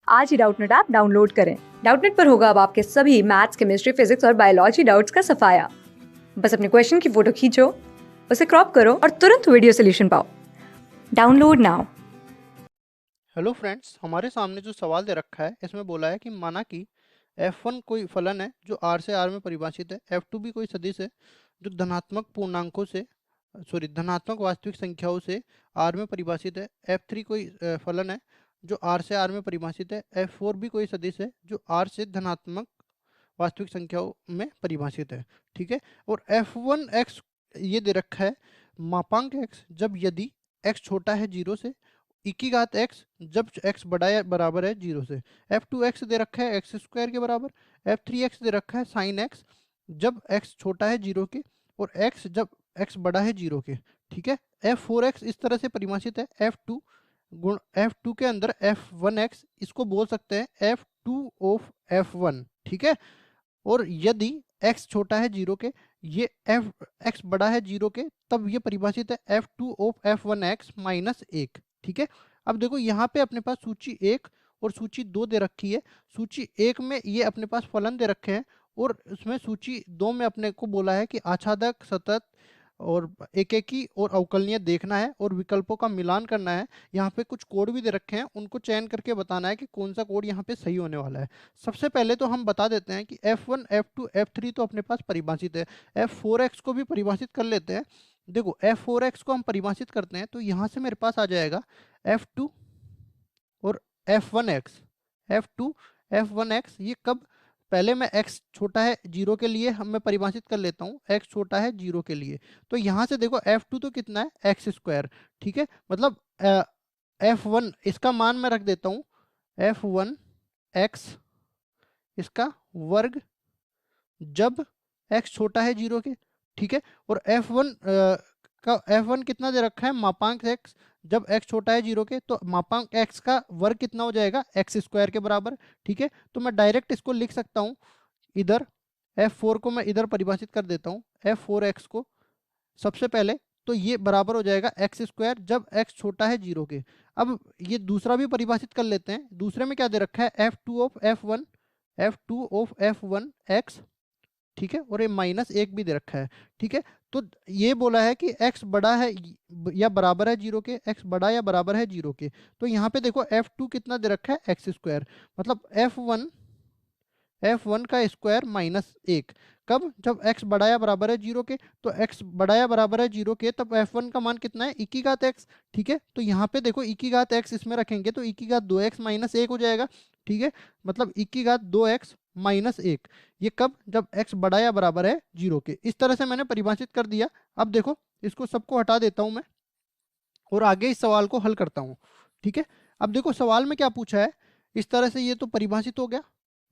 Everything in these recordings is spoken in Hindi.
आज ही डाउटनेट ऐप डाउनलोड करें। डाउटनेट पर होगा अब आपके सभी मैथ्स, केमिस्ट्री, फिजिक्स और बायोलॉजी डाउट्स का सफाया। बस अपने क्वेश्चन की फोटो खींचो, उसे क्रॉप करो और तुरंत वीडियो सोल्यूशन पाओ। Download now. हेलो फ्रेंड्स, हमारे सामने जो सवाल दे रखा है इसमें बोला है कि माना कि f1 कोई फलन है जो r से r में परिभाषित है, f2 भी कोई सदिश है जो धनात्मक पूर्णांकों से धनात्मक वास्तविक संख्याओं से r में परिभाषित है, f3 कोई फलन है जो r से r में परिभाषित है, f4 भी कोई सदिश है जो r से धनात्मक वास्तविक संख्याओं में परिभाषित है। ठीक है, और f1 x ये दे रखा है मापांक x जब यदि x छोटा है 0 से, e की घात x जब x बड़ा या बराबर है 0 से, f2 x दे रखा है x स्क्वायर के बराबर, f3 x दे रखा है साइन x जब x छोटा है 0 के और x जब x बड़ा है 0 के। ठीक है, f4 x इस तरह से परिभाषित है, f2 गुण f2 के अंदर f1 x, इसको बोल सकते हैं f2 ऑफ f1। ठीक है, और यदि x छोटा है 0 के, ये x बड़ा है 0 के, तब ये परिभाषित है f2 ऑफ f1x माइनस 1। ठीक है, अब देखो यहाँ पे अपने पास सूची 1 और सूची 2 दे रखी है। सूची 1 में ये अपने पास फलन दे रखे हैं और उसमें सूची 2 में अपने को बोला है कि आच्छादक, सतत और एकेकी और अवकलनीय देखना है और विकल्पों का मिलान करना है। यहाँ पे कुछ कोड भी दे रखे हैं, उनको चयन करके बताना है कि कौन सा कोड यहाँ पे सही होने वाला है। सबसे पहले तो हम बता देते हैं कि f1, f2, f3 तो अपने पास परिभाषित है, f4x को भी परिभाषित कर लेते हैं। देखो f4x को हम परिभाषित करते हैं तो यहाँ से मेरे पास आ जाएगा f2 और f1x। f2 f1x ये कब, पहले मैं x छोटा है 0 के लिए हम मैं परिभाषित कर लेता हूँ, x छोटा है 0 के लिए। तो यहाँ से देखो f2 तो कितना है x स्क्वायर। ठीक है, मतलब f1 इसका मान मैं रख देता हूँ f1x इसका वर्ग जब x छोटा है 0 के। ठीक है, और f1 का f1 कितना दे रखा है मापांक x जब x छोटा है 0 के, तो मापांक x का वर्ग कितना हो जाएगा x स्क्वायर के बराबर। ठीक है, तो मैं डायरेक्ट इसको लिख सकता हूँ, इधर f4 को मैं इधर परिभाषित कर देता हूँ, f4x को सबसे पहले, तो ये बराबर हो जाएगा एक्स स्क्वायर जब x छोटा है 0 के। अब ये दूसरा भी परिभाषित कर लेते हैं, दूसरे में क्या दे रखा है f2 of f1, f2 of f1x। ठीक है, और ये माइनस 1 भी दे रखा है। ठीक है, तो ये बोला है कि x बड़ा है या बराबर है 0 के, x बड़ा या बराबर है 0 के। तो यहाँ पे देखो f2 कितना दे रखा है x स्क्वायर, मतलब f1 का स्क्वायर माइनस 1 कब, जब x बड़ा या बराबर है 0 के। तो x बड़ा या बराबर है 0 के, तब f1 का मान कितना है e की घात x। ठीक है, तो यहाँ पे देखो e की घात x इसमें रखेंगे तो e की घात 2x माइनस 1 हो जाएगा। ठीक है, मतलब e की घात 2x माइनस 1, ये कब, जब x बड़ा या बराबर है 0 के। इस तरह से मैंने परिभाषित कर दिया। अब देखो इसको सबको हटा देता हूँ मैं और आगे इस सवाल को हल करता हूँ। ठीक है, अब देखो सवाल में क्या पूछा है, इस तरह से ये तो परिभाषित हो गया।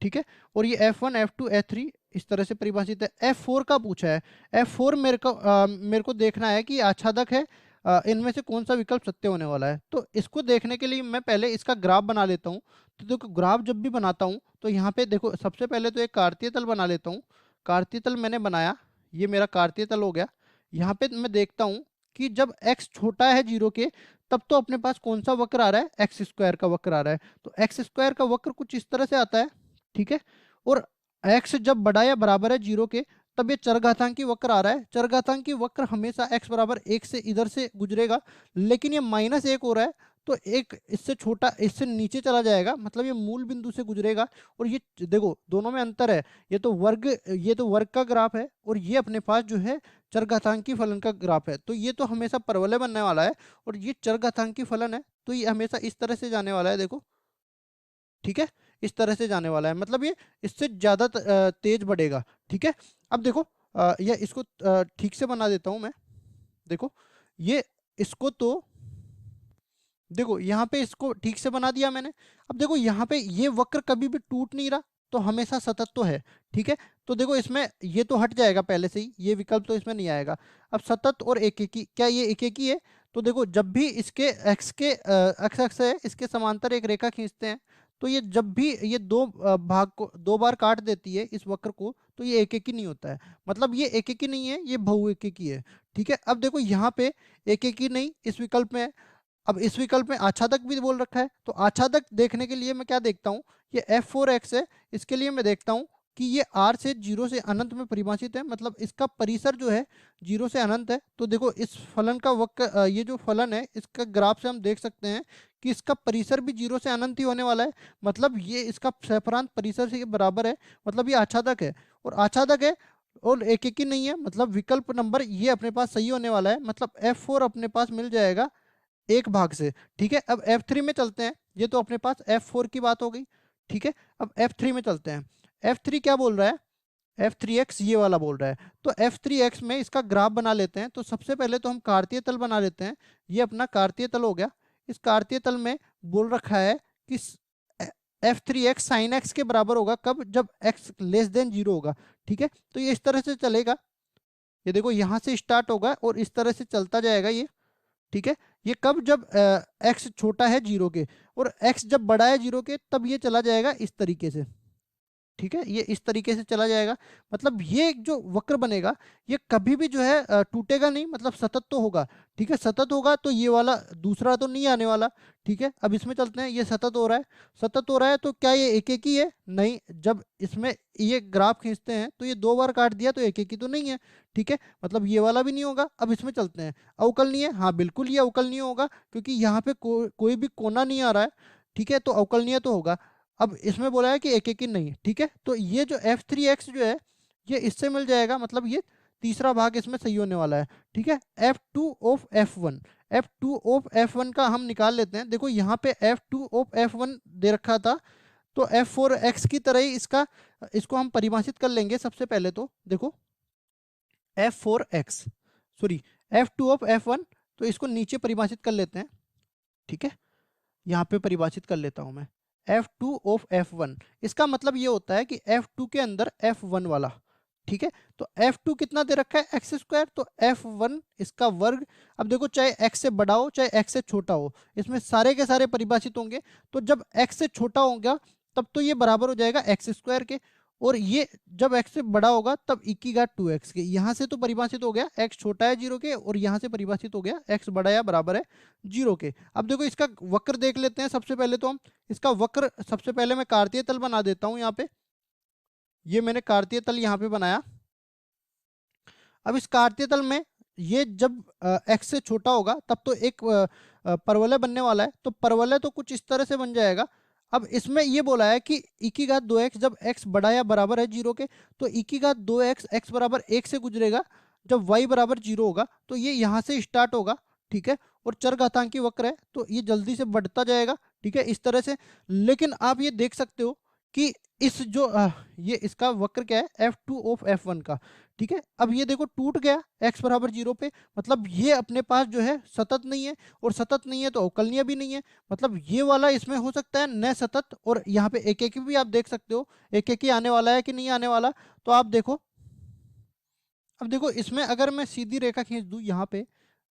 ठीक है, और ये f1, f2, f3 इस तरह से परिभाषित है। f4 का पूछा है, f4 मेरे को देखना है कि आच्छादक है, इनमें से कौन सा विकल्प सत्य होने वाला है। तो इसको देखने के लिए मैं पहले इसका ग्राफ बना लेता हूँ। तो देखो ग्राफ जब भी बनाता हूँ तो यहाँ पे देखो सबसे पहले तो एक कार्तीय तल बना लेता हूँ। कार्तीय तल मैंने बनाया, ये मेरा कार्तीय तल हो गया। यहाँ पे मैं देखता हूँ कि जब x छोटा है 0 के, तब तो अपने पास कौन सा वक्र आ रहा है, एक्स स्क्वायर का वक्र आ रहा है। तो एक्स स्क्वायर का वक्र कुछ इस तरह से आता है। ठीक है, और x जब बड़ा या बराबर है 0 के, तब ये चरघातांकी वक्र आ रहा है। चरघातांकी वक्र हमेशा x बराबर 1 से इधर से गुजरेगा, लेकिन ये माइनस 1 हो रहा है तो एक इससे छोटा इससे नीचे चला जाएगा, मतलब ये मूल बिंदु से गुजरेगा। और ये देखो दोनों में अंतर है, ये तो वर्ग का ग्राफ है और ये अपने पास जो है चरघातांकी फलन का ग्राफ है। तो ये तो हमेशा परवलय बनने वाला है और ये चरघातांकी फलन है, तो ये हमेशा इस तरह से जाने वाला है। देखो, ठीक है, इस तरह से जाने वाला है, मतलब ये इससे ज्यादा तेज बढ़ेगा। ठीक है, अब देखो ये इसको ठीक से बना देता हूं मैं। देखो ये इसको तो देखो यहाँ पे इसको ठीक से बना दिया मैंने। अब देखो यहाँ पे ये वक्र कभी भी टूट नहीं रहा, तो हमेशा सतत तो है। ठीक है, तो देखो इसमें ये तो हट जाएगा पहले से ही, ये विकल्प तो इसमें नहीं आएगा। अब सतत और एकेकी, क्या ये एकेकी है? तो देखो जब भी इसके एक्स के एक्स एक्स है इसके समांतर एक रेखा खींचते हैं, तो ये जब भी ये दो भाग को दो बार काट देती है इस वक्र को, तो ये एकेकी नहीं होता है, मतलब ये एकेकी नहीं है, ये बहुएकेकी है। ठीक है, अब देखो यहाँ पे एकेकी नहीं इस विकल्प में है, अब इस विकल्प में आच्छादक भी बोल रखा है, तो आच्छादक देखने के लिए मैं क्या देखता हूँ, ये f4x है, इसके लिए मैं देखता हूँ कि ये r से 0 से अनंत में परिभाषित है, मतलब इसका परिसर जो है 0 से अनंत है। तो देखो इस फलन का वक्र, ये जो फलन है इसका ग्राफ से हम देख सकते हैं कि इसका परिसर भी 0 से अनंत ही होने वाला है, मतलब ये इसका सहप्रांत परिसर से बराबर है, मतलब ये आच्छादक है। और आच्छादक है और एक एक ही नहीं है, मतलब विकल्प नंबर ये अपने पास सही होने वाला है, मतलब f4 अपने पास मिल जाएगा एक भाग से। ठीक है, अब F3 में चलते हैं, ये तो अपने पास F4 की बात हो गई। ठीक है, अब F3 में चलते हैं। F3 क्या बोल रहा है, F3x ये वाला बोल रहा है, तो F3x में इसका ग्राफ बना लेते हैं। तो सबसे पहले तो हम कार्तीय तल बना लेते हैं, ये अपना कार्तीय तल हो गया। इस कार्तीय तल में बोल रखा है कि F3x साइन x के बराबर होगा कब, जब x लेस देन 0 होगा। ठीक है, तो ये इस तरह से चलेगा, ये देखो यहाँ से स्टार्ट होगा और इस तरह से चलता जाएगा ये। ठीक है, ये कब, जब x छोटा है 0 के और x जब बड़ा है 0 के, तब ये चला जाएगा इस तरीके से। ठीक है, ये इस तरीके से चला जाएगा, मतलब ये जो वक्र बनेगा ये कभी भी जो है टूटेगा नहीं, मतलब सतत तो होगा। ठीक है, सतत होगा तो ये वाला दूसरा तो नहीं आने वाला। ठीक है, अब इसमें चलते हैं, ये सतत हो रहा है, सतत हो रहा है, तो क्या ये एक एक ही है, नहीं, जब इसमें ये ग्राफ खींचते हैं तो ये 2 बार काट दिया तो एक एक ही तो नहीं है। ठीक है, मतलब ये वाला भी नहीं होगा। अब इसमें चलते हैं, अवकलनीय, हाँ बिल्कुल ये अवकलनीय होगा, क्योंकि यहाँ पे कोई भी कोना नहीं आ रहा है। ठीक है, तो अवकलनीय तो होगा। अब इसमें बोला है कि एक एक ही नहीं। ठीक है, तो ये जो F3x जो है ये इससे मिल जाएगा, मतलब ये तीसरा भाग इसमें सही होने वाला है। ठीक है, F2 of F1, F2 of F1 का हम निकाल लेते हैं। देखो यहाँ पे F2 ऑफ F1 दे रखा था, तो F4x की तरह ही इसको हम परिभाषित कर लेंगे। सबसे पहले तो देखो F4x, sorry F2 of F1, तो इसको नीचे परिभाषित कर लेते हैं। ठीक है, यहाँ पे परिभाषित कर लेता हूं मैं F2 ऑफ F1, इसका मतलब ये होता है कि F2 के अंदर F1 वाला। ठीक है, तो F2 कितना दे रखा है, एक्स स्क्वायर, तो F1 इसका वर्ग। अब देखो चाहे x से बड़ा हो चाहे x से छोटा हो, इसमें सारे के सारे परिभाषित होंगे, तो जब x से छोटा होगा तब तो ये बराबर हो जाएगा एक्स स्क्वायर के, और ये जब x से बड़ा होगा तब e की घात 2x के। यहाँ से तो परिभाषित हो गया x छोटा है 0 के, और यहाँ से परिभाषित हो गया x बड़ा या बराबर है 0 के। अब देखो इसका वक्र देख लेते हैं। सबसे पहले तो हम इसका वक्र, सबसे पहले मैं कार्तीय तल बना देता हूँ यहाँ पे, ये मैंने कार्तीय तल यहाँ पे बनाया। अब इस कार्तीय तल में ये जब x से छोटा होगा तब तो एक परवलय बनने वाला है, तो परवलय तो कुछ इस तरह से बन जाएगा। अब इसमें ये बोला है कि e की घात 2x जब x बड़ा या बराबर है 0 के, तो e की घात 2x x बराबर 1 से गुजरेगा, जब y बराबर 0 होगा तो ये यहाँ से स्टार्ट होगा। ठीक है, और चरघातांकी वक्र है तो ये जल्दी से बढ़ता जाएगा। ठीक है, इस तरह से। लेकिन आप ये देख सकते हो कि इस जो ये इसका वक्र क्या है, F2 ऑफ F1 का। ठीक है, अब ये देखो टूट गया x बराबर 0 पे, मतलब ये अपने पास जो है सतत नहीं है, और सतत नहीं है तो अवकलनीय भी नहीं है, मतलब ये वाला इसमें हो सकता है न सतत, और यहाँ पे एक एक भी आप देख सकते हो, एक एक ही आने वाला है कि नहीं आने वाला। तो आप देखो, अब देखो इसमें अगर मैं सीधी रेखा खींच दूं यहाँ पे,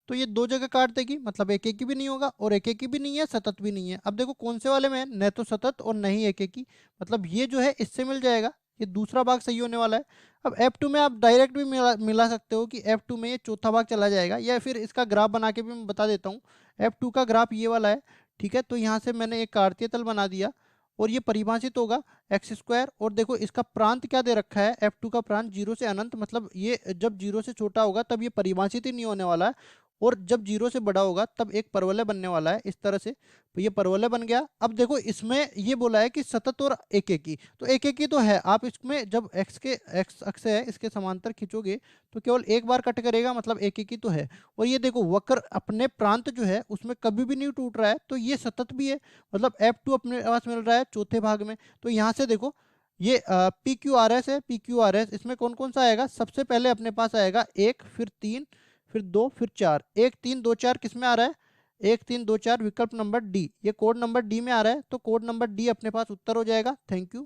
तो ये 2 जगह काट देगी, मतलब एक एक भी नहीं होगा, और एक एक भी नहीं है, सतत भी नहीं है। अब देखो कौन से वाले में है, न तो सतत और न ही एक एक, मतलब ये जो है इससे मिल जाएगा, ये दूसरा भाग सही होने वाला है। अब F2 में आप डायरेक्ट भी मिला सकते हो कि F2 में ये चौथा भाग चला जाएगा, या फिर इसका ग्राफ बना के भी मैं बता देता हूँ। F2 का ग्राफ ये वाला है। ठीक है, तो यहाँ से मैंने एक कार्तीय तल बना दिया, और ये परिभाषित होगा एक्स स्क्वायर, और देखो इसका प्रांत क्या दे रखा है, F2 का प्रांत 0 से अनंत, मतलब ये जब 0 से छोटा होगा तब ये परिभाषित ही नहीं होने वाला है, और जब 0 से बड़ा होगा तब एक परवलय बनने वाला है इस तरह से। तो ये परवलय बन गया। अब देखो इसमें ये बोला है कि सतत और एक एक ही, तो एक एक ही तो है, आप इसमें जब x अक्ष है इसके समांतर खींचोगे तो केवल एक बार कट करेगा, मतलब एक एक ही तो है। और ये देखो वक्र अपने प्रांत जो है उसमें कभी भी नहीं टूट रहा है, तो ये सतत भी है, मतलब F2 अपने पास मिल रहा है चौथे भाग में। तो यहाँ से देखो ये PQRS है, PQRS इसमें कौन कौन सा आएगा, सबसे पहले अपने पास आएगा 1, फिर 3, फिर 2, फिर 4। 1 3 2 4 किस में आ रहा है, 1 3 2 4 विकल्प नंबर डी, ये कोड नंबर डी में आ रहा है, तो कोड नंबर डी अपने पास उत्तर हो जाएगा। Thank you.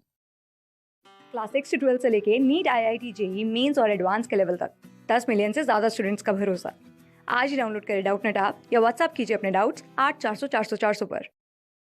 क्लास 6 से 12 से लेके नीट, IIT, जेई मेंस और एडवांस के लेवल तक 10 मिलियन से ज़्यादा स्टूडेंट्स का भरोसा। आज ही डाउनलोड करें डाउटनेट ऐप या व्हाट्सएप कीजिए अपने डाउट्स 8400 400 400 पर।